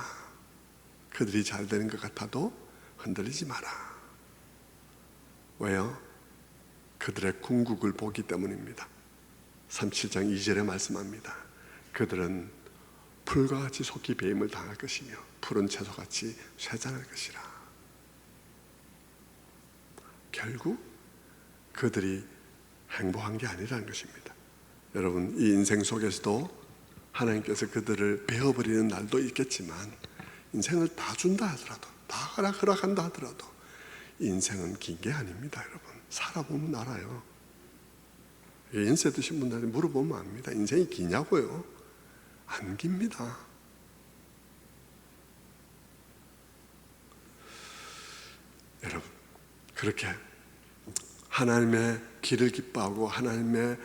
그들이 잘 되는 것 같아도 흔들리지 마라. 왜요? 그들의 궁극을 보기 때문입니다. 37장 2절에 말씀합니다. 그들은 풀과 같이 속히 배임을 당할 것이며 푸른 채소같이 쇠잔할 것이라. 결국 그들이 행복한 게 아니라는 것입니다. 여러분, 이 인생 속에서도 하나님께서 그들을 베어버리는 날도 있겠지만 인생을 다 준다 하더라도, 다 허락한다 하더라도 인생은 긴 게 아닙니다. 여러분, 살아보면 알아요. 연세 드신 분들한테 물어보면 압니다. 인생이 기냐고요? 안 깁니다. 그렇게 하나님의 길을 기뻐하고 하나님의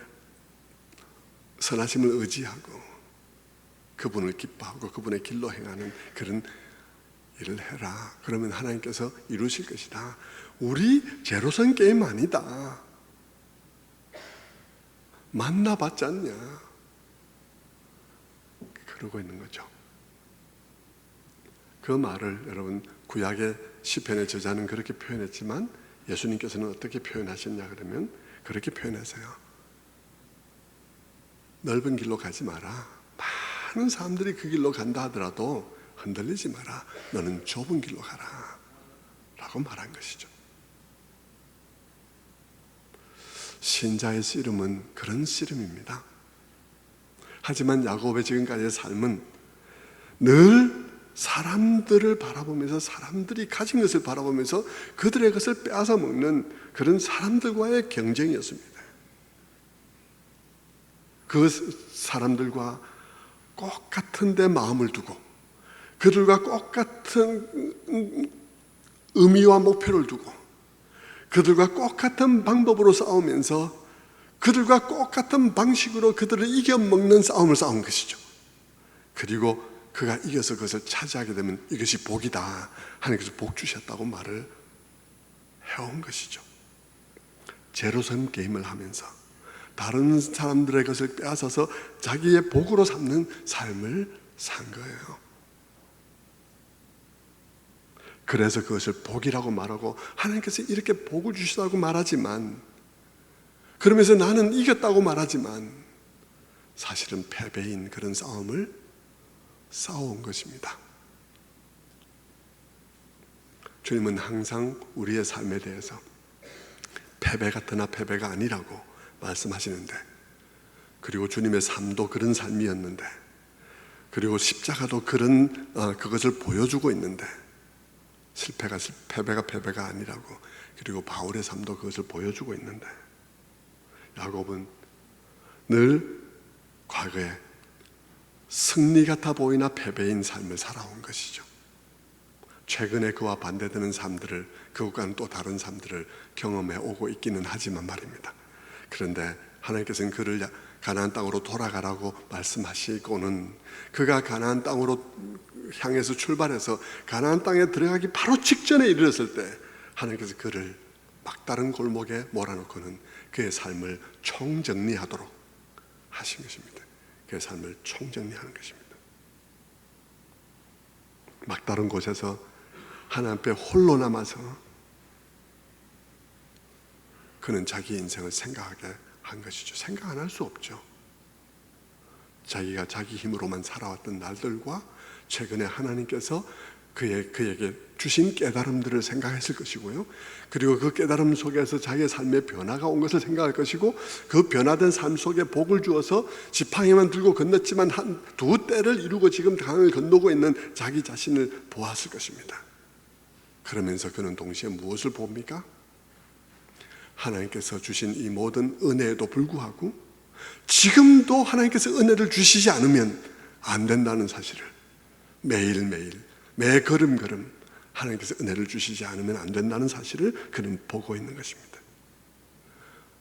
선하심을 의지하고 그분을 기뻐하고 그분의 길로 행하는 그런 일을 해라. 그러면 하나님께서 이루실 것이다. 우리 제로섬 게임 아니다. 만나봤지 않냐. 그러고 있는 거죠. 그 말을 여러분 구약의 시편의 저자는 그렇게 표현했지만 예수님께서는 어떻게 표현하셨냐 그러면 그렇게 표현하세요. 넓은 길로 가지 마라. 많은 사람들이 그 길로 간다 하더라도 흔들리지 마라. 너는 좁은 길로 가라 라고 말한 것이죠. 신자의 씨름은 그런 씨름입니다. 하지만 야곱의 지금까지의 삶은 늘 사람들을 바라보면서 사람들이 가진 것을 바라보면서 그들의 것을 빼앗아 먹는 그런 사람들과의 경쟁이었습니다. 그 사람들과 똑같은 데 마음을 두고 그들과 똑같은 의미와 목표를 두고 그들과 똑같은 방법으로 싸우면서 그들과 똑같은 방식으로 그들을 이겨먹는 싸움을 싸운 것이죠. 그리고 그가 이겨서 그것을 차지하게 되면 이것이 복이다. 하나님께서 복 주셨다고 말을 해온 것이죠. 제로섬 게임을 하면서 다른 사람들의 것을 빼앗아서 자기의 복으로 삼는 삶을 산 거예요. 그래서 그것을 복이라고 말하고 하나님께서 이렇게 복을 주시다고 말하지만 그러면서 나는 이겼다고 말하지만 사실은 패배인 그런 싸움을 싸워온 것입니다. 주님은 항상 우리의 삶에 대해서 패배 같으나 패배가 아니라고 말씀하시는데 그리고 주님의 삶도 그런 삶이었는데 그리고 십자가도 그런 그것을 보여주고 있는데 패배가 패배가 아니라고 그리고 바울의 삶도 그것을 보여주고 있는데 야곱은 늘 과거에 승리 같아 보이나 패배인 삶을 살아온 것이죠. 최근에 그와 반대되는 삶들을 그것과는 또 다른 삶들을 경험해 오고 있기는 하지만 말입니다. 그런데 하나님께서는 그를 가나안 땅으로 돌아가라고 말씀하시고는 그가 가나안 땅으로 향해서 출발해서 가나안 땅에 들어가기 바로 직전에 이르렀을 때 하나님께서 그를 막다른 골목에 몰아넣고는 그의 삶을 총정리하도록 하신 것입니다. 그의 삶을 총정리하는 것입니다. 막다른 곳에서 하나님 앞에 홀로 남아서 그는 자기 인생을 생각하게 한 것이죠. 생각 안 할 수 없죠. 자기가 자기 힘으로만 살아왔던 날들과 최근에 하나님께서 그에게 주신 깨달음들을 생각했을 것이고요. 그리고 그 깨달음 속에서 자기의 삶의 변화가 온 것을 생각할 것이고 그 변화된 삶 속에 복을 주어서 지팡이만 들고 건넜지만 두 때를 이루고 지금 강을 건너고 있는 자기 자신을 보았을 것입니다. 그러면서 그는 동시에 무엇을 봅니까? 하나님께서 주신 이 모든 은혜에도 불구하고 지금도 하나님께서 은혜를 주시지 않으면 안 된다는 사실을 매일매일 매 걸음걸음 하나님께서 은혜를 주시지 않으면 안 된다는 사실을 그는 보고 있는 것입니다.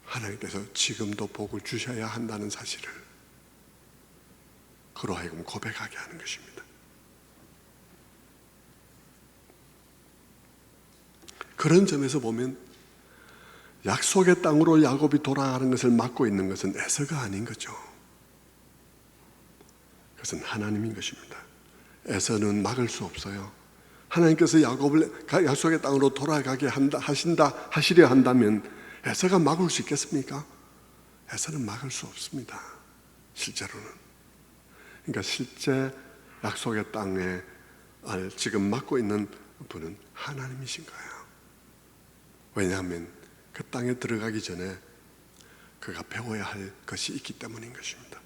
하나님께서 지금도 복을 주셔야 한다는 사실을 그로 하여금 고백하게 하는 것입니다. 그런 점에서 보면 약속의 땅으로 야곱이 돌아가는 것을 막고 있는 것은 에서가 아닌 거죠. 그것은 하나님인 것입니다. 에서는 막을 수 없어요. 하나님께서 야곱을 약속의 땅으로 돌아가게 하시려 한다면 에서가 막을 수 있겠습니까? 에서는 막을 수 없습니다. 실제로는. 그러니까 실제 약속의 땅에 지금 막고 있는 분은 하나님이신 거예요. 왜냐하면 그 땅에 들어가기 전에 그가 배워야 할 것이 있기 때문인 것입니다.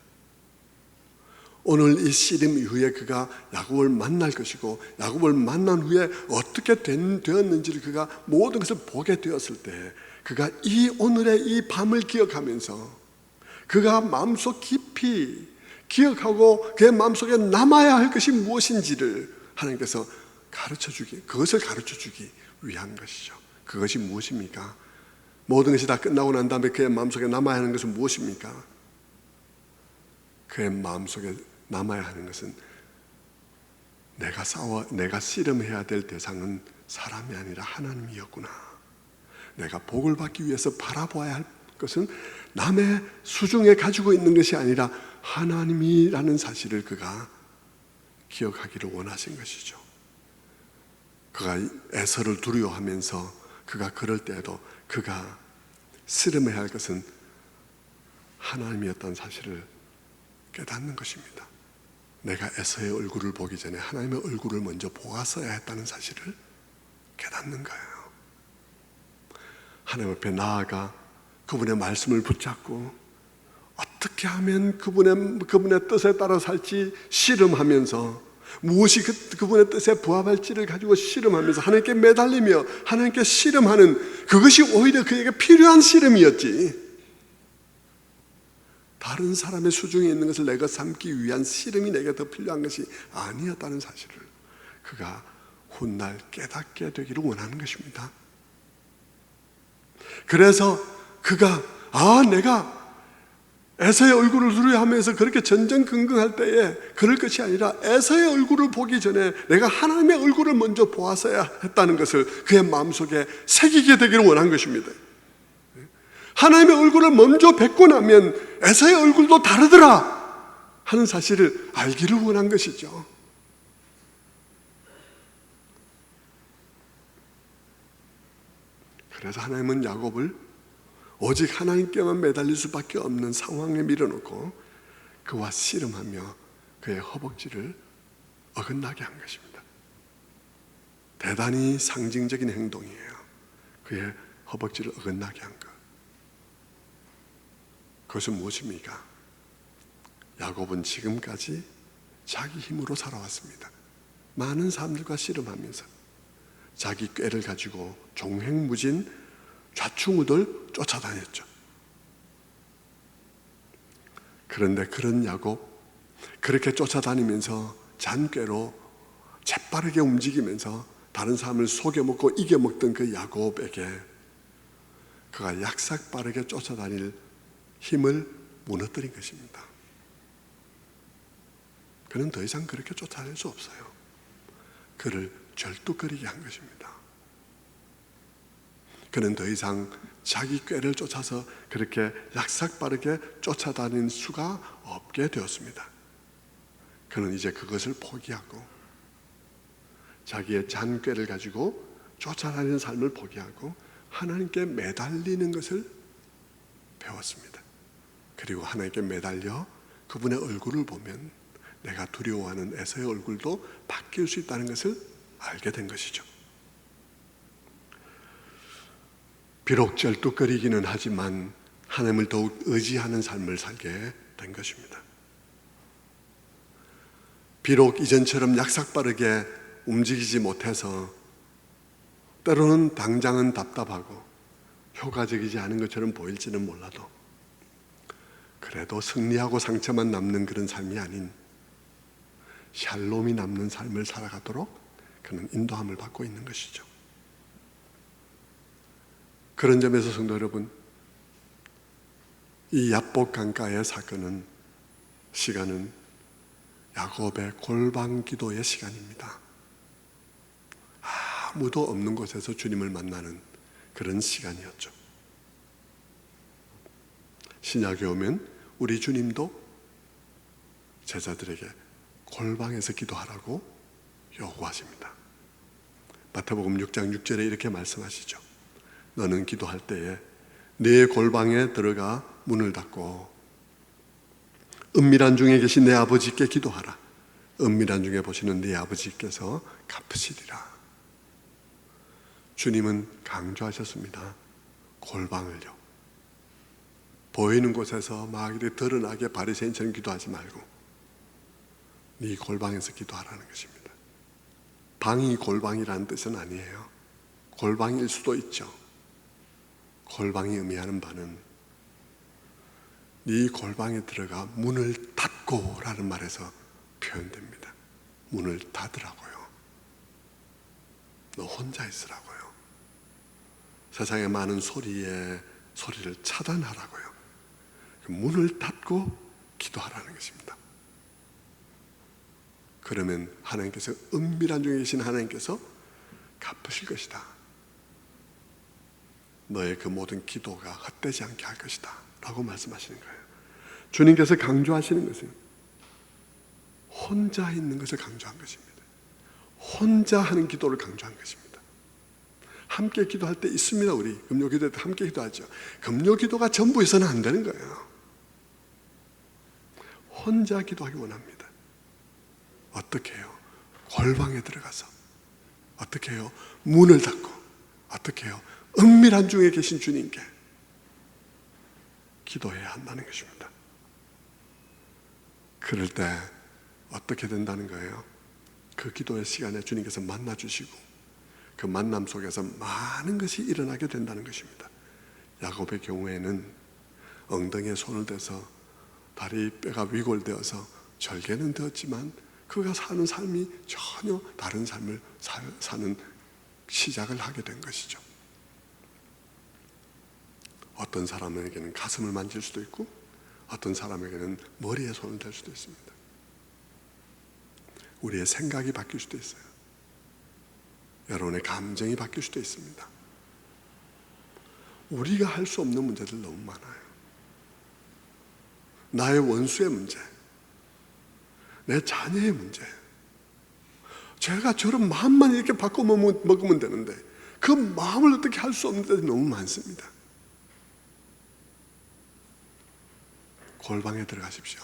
오늘 이 씨름 이후에 그가 야곱을 만날 것이고 야곱을 만난 후에 어떻게 되었는지를 그가 모든 것을 보게 되었을 때 그가 이 오늘의 이 밤을 기억하면서 그가 마음속 깊이 기억하고 그의 마음속에 남아야 할 것이 무엇인지를 하나님께서 그것을 가르쳐 주기 위한 것이죠. 그것이 무엇입니까? 모든 것이 다 끝나고 난 다음에 그의 마음속에 남아야 하는 것은 무엇입니까? 그의 마음속에 남아야 하는 것은 내가 씨름해야 될 대상은 사람이 아니라 하나님이었구나. 내가 복을 받기 위해서 바라보아야 할 것은 남의 수중에 가지고 있는 것이 아니라 하나님이라는 사실을 그가 기억하기를 원하신 것이죠. 그가 에서를 두려워하면서 그가 그럴 때에도 그가 씨름해야 할 것은 하나님이었다는 사실을 깨닫는 것입니다. 내가 에서의 얼굴을 보기 전에 하나님의 얼굴을 먼저 보았어야 했다는 사실을 깨닫는 거예요. 하나님 앞에 나아가 그분의 말씀을 붙잡고 어떻게 하면 그분의 뜻에 따라 살지 씨름하면서, 무엇이 그분의 뜻에 부합할지를 가지고 씨름하면서 하나님께 매달리며 하나님께 씨름하는, 그것이 오히려 그에게 필요한 씨름이었지, 다른 사람의 수중에 있는 것을 내가 삼기 위한 씨름이 내게 더 필요한 것이 아니었다는 사실을 그가 훗날 깨닫게 되기를 원하는 것입니다. 그래서 그가 내가 에서의 얼굴을 두려워하면서 그렇게 전전긍긍할 때에 그럴 것이 아니라 에서의 얼굴을 보기 전에 내가 하나님의 얼굴을 먼저 보았어야 했다는 것을 그의 마음속에 새기게 되기를 원한 것입니다. 하나님의 얼굴을 먼저 뵙고 나면 에서의 얼굴도 다르더라 하는 사실을 알기를 원한 것이죠. 그래서 하나님은 야곱을 오직 하나님께만 매달릴 수밖에 없는 상황에 밀어놓고 그와 씨름하며 그의 허벅지를 어긋나게 한 것입니다. 대단히 상징적인 행동이에요. 그의 허벅지를 어긋나게 한 것. 그것은 무엇입니까? 야곱은 지금까지 자기 힘으로 살아왔습니다. 많은 사람들과 씨름하면서 자기 꾀를 가지고 종횡무진 좌충우돌 쫓아다녔죠. 그런데 그런 야곱, 그렇게 쫓아다니면서 잔꾀로 재빠르게 움직이면서 다른 사람을 속여먹고 이겨먹던 그 야곱에게 그가 약삭빠르게 쫓아다닐 힘을 무너뜨린 것입니다. 그는 더 이상 그렇게 쫓아낼 수 없어요. 그를 절뚝거리게 한 것입니다. 그는 더 이상 자기 꾀를 쫓아서 그렇게 약삭빠르게 쫓아다닌 수가 없게 되었습니다. 그는 이제 그것을 포기하고 자기의 잔꾀를 가지고 쫓아다니는 삶을 포기하고 하나님께 매달리는 것을 배웠습니다. 그리고 하나님께 매달려 그분의 얼굴을 보면 내가 두려워하는 에서의 얼굴도 바뀔 수 있다는 것을 알게 된 것이죠. 비록 절뚝거리기는 하지만 하나님을 더욱 의지하는 삶을 살게 된 것입니다. 비록 이전처럼 약삭빠르게 움직이지 못해서 때로는 당장은 답답하고 효과적이지 않은 것처럼 보일지는 몰라도 그래도 승리하고 상처만 남는 그런 삶이 아닌 샬롬이 남는 삶을 살아가도록 그는 인도함을 받고 있는 것이죠. 그런 점에서 성도 여러분, 이 야복 강가의 사건은, 시간은 야곱의 골방 기도의 시간입니다. 아무도 없는 곳에서 주님을 만나는 그런 시간이었죠. 신약에 오면 우리 주님도 제자들에게 골방에서 기도하라고 요구하십니다. 마태복음 6장 6절에 이렇게 말씀하시죠. 너는 기도할 때에 네 골방에 들어가 문을 닫고 은밀한 중에 계신 내 아버지께 기도하라. 은밀한 중에 보시는 네 아버지께서 갚으시리라. 주님은 강조하셨습니다. 골방을요. 보이는 곳에서 막 이렇게 드러나게 바리새인처럼 기도하지 말고 네 골방에서 기도하라는 것입니다. 방이 골방이라는 뜻은 아니에요. 골방일 수도 있죠. 골방이 의미하는 바는 네 골방에 들어가 문을 닫고 라는 말에서 표현됩니다. 문을 닫으라고요. 너 혼자 있으라고요. 세상의 많은 소리를 차단하라고요. 문을 닫고 기도하라는 것입니다. 그러면 하나님께서, 은밀한 중에 계신 하나님께서 갚으실 것이다. 너의 그 모든 기도가 헛되지 않게 할 것이다 라고 말씀하시는 거예요. 주님께서 강조하시는 것은 혼자 있는 것을 강조한 것입니다. 혼자 하는 기도를 강조한 것입니다. 함께 기도할 때 있습니다. 우리 금요 기도할 때 함께 기도하죠. 금요 기도가 전부에서는 안 되는 거예요. 혼자 기도하기 원합니다. 어떻게 해요? 골방에 들어가서. 어떻게 해요? 문을 닫고. 어떻게 해요? 은밀한 중에 계신 주님께 기도해야 한다는 것입니다. 그럴 때 어떻게 된다는 거예요? 그 기도의 시간에 주님께서 만나주시고 그 만남 속에서 많은 것이 일어나게 된다는 것입니다. 야곱의 경우에는 엉덩이에 손을 대서 다리 뼈가 위골되어서 절개는 되었지만 그가 사는 삶이 전혀 다른 삶을 사는 시작을 하게 된 것이죠. 어떤 사람에게는 가슴을 만질 수도 있고 어떤 사람에게는 머리에 손을 댈 수도 있습니다. 우리의 생각이 바뀔 수도 있어요. 여러분의 감정이 바뀔 수도 있습니다. 우리가 할 수 없는 문제들 너무 많아요. 나의 원수의 문제, 내 자녀의 문제, 제가 저런 마음만 이렇게 바꿔 먹으면 되는데 그 마음을 어떻게 할 수 없는 데도 너무 많습니다. 골방에 들어가십시오.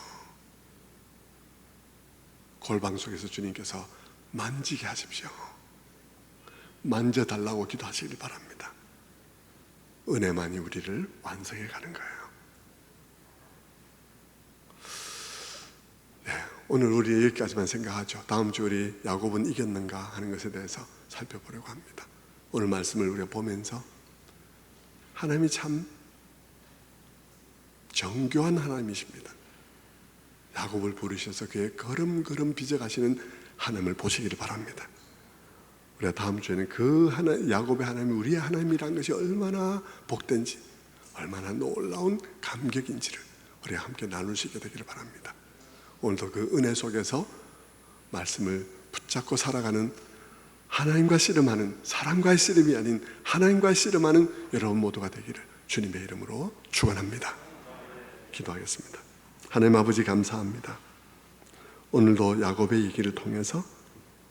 골방 속에서 주님께서 만지게 하십시오. 만져달라고 기도하시길 바랍니다. 은혜만이 우리를 완성해 가는 거예요. 네, 오늘 우리 여기까지만 생각하죠. 다음 주 우리 야곱은 이겼는가 하는 것에 대해서 살펴보려고 합니다. 오늘 말씀을 우리가 보면서 하나님이 참 정교한 하나님이십니다. 야곱을 부르셔서 그의 걸음걸음 빚어가시는 하나님을 보시기를 바랍니다. 우리가 다음 주에는 그 야곱의 하나님이 우리의 하나님이라는 것이 얼마나 복된지, 얼마나 놀라운 감격인지를 우리가 함께 나눌 수 있게 되기를 바랍니다. 오늘도 그 은혜 속에서 말씀을 붙잡고 살아가는, 하나님과 씨름하는, 사람과의 씨름이 아닌 하나님과 씨름하는 여러분 모두가 되기를 주님의 이름으로 축원합니다. 기도하겠습니다. 하나님 아버지 감사합니다. 오늘도 야곱의 얘기를 통해서